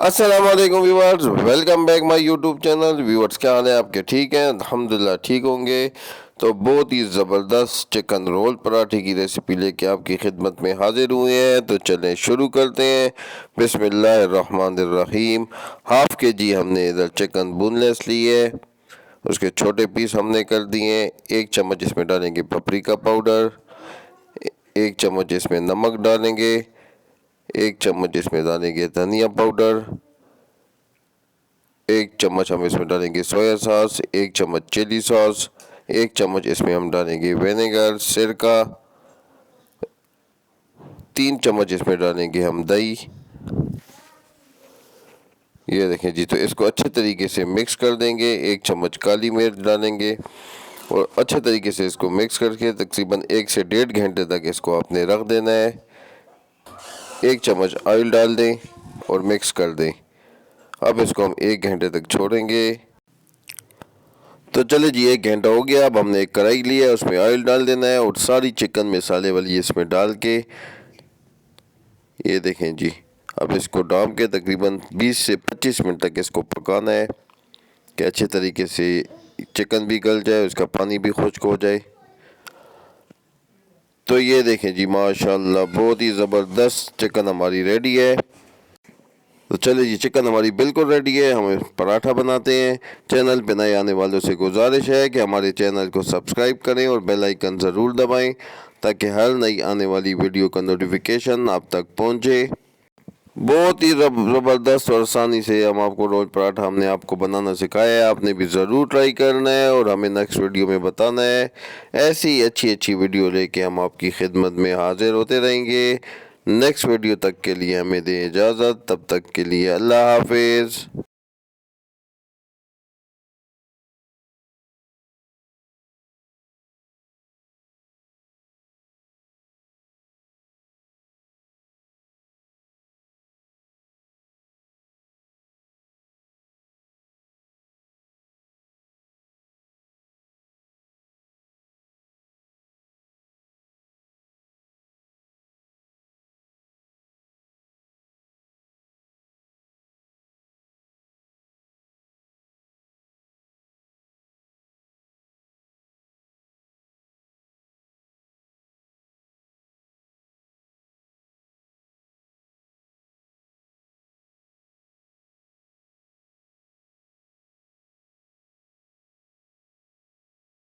अस्सलाम वालेकुम viewers, welcome back my YouTube channel. Viewers, क्या हाल है आपके? ठीक हैं? अल्हम्दुलिल्लाह ठीक होंगे। तो बहुत ही ज़बरदस्त चिकन रोल पराठे की रेसिपी लेके आपकी खिदमत में हाजिर हुए हैं। तो चलें शुरू करते हैं। बिस्मिल्लाहिर्रहमानिर्रहीम। हाफ़ के जी हमने इधर चिकन बोनलेस ली है, उसके छोटे पीस हमने कर दिए। 1 चम्मच इसमें डालेंगे पपरिका पाउडर, 1 चम्मच इसमें नमक डालेंगे, 1 चम्मच इसमें डालेंगे धनिया पाउडर, 1 चम्मच हम इसमें डालेंगे सोया सॉस, 1 चम्मच चिली सॉस, 1 चम्मच इसमें हम डालेंगे विनेगर सिरका, 3 चम्मच इसमें डालेंगे हम दही। ये देखें जी। तो इसको अच्छे तरीके से मिक्स कर देंगे। 1 चम्मच काली मिर्च डालेंगे और अच्छे तरीके से इसको मिक्स करके तकरीबन 1 से 1.5 घंटे तक इसको आपने रख देना है। 1 चम्मच ऑयल डाल दें और मिक्स कर दें। अब इसको हम 1 घंटे तक छोड़ेंगे। तो चले जी, 1 घंटा हो गया। अब हमने एक कढ़ाई ली है, उसमें ऑयल डाल देना है और सारी चिकन मसाले वाली इसमें डाल के, ये देखें जी, अब इसको डाल के तकरीबन 20 से 25 मिनट तक इसको पकाना है कि अच्छे तरीके से चिकन भी गल जाए, उसका पानी भी खुश्क हो जाए। तो ये देखें जी, माशाल्लाह बहुत ही ज़बरदस्त चिकन हमारी रेडी है। तो चलिए जी, चिकन हमारी बिल्कुल रेडी है। हम पराठा बनाते हैं। चैनल पे नए आने वालों से गुजारिश है कि हमारे चैनल को सब्सक्राइब करें और बेल आइकन ज़रूर दबाएं ताकि हर नई आने वाली वीडियो का नोटिफिकेशन आप तक पहुंचे। बहुत ही ज़बरदस्त और आसानी से हम आपको रोल पराठा हमने आपको बनाना सिखाया है। आपने भी ज़रूर ट्राई करना है और हमें नेक्स्ट वीडियो में बताना है। ऐसी ही अच्छी अच्छी वीडियो लेके हम आपकी खिदमत में हाजिर होते रहेंगे। नेक्स्ट वीडियो तक के लिए हमें दें इजाज़त। तब तक के लिए अल्लाह हाफिज़।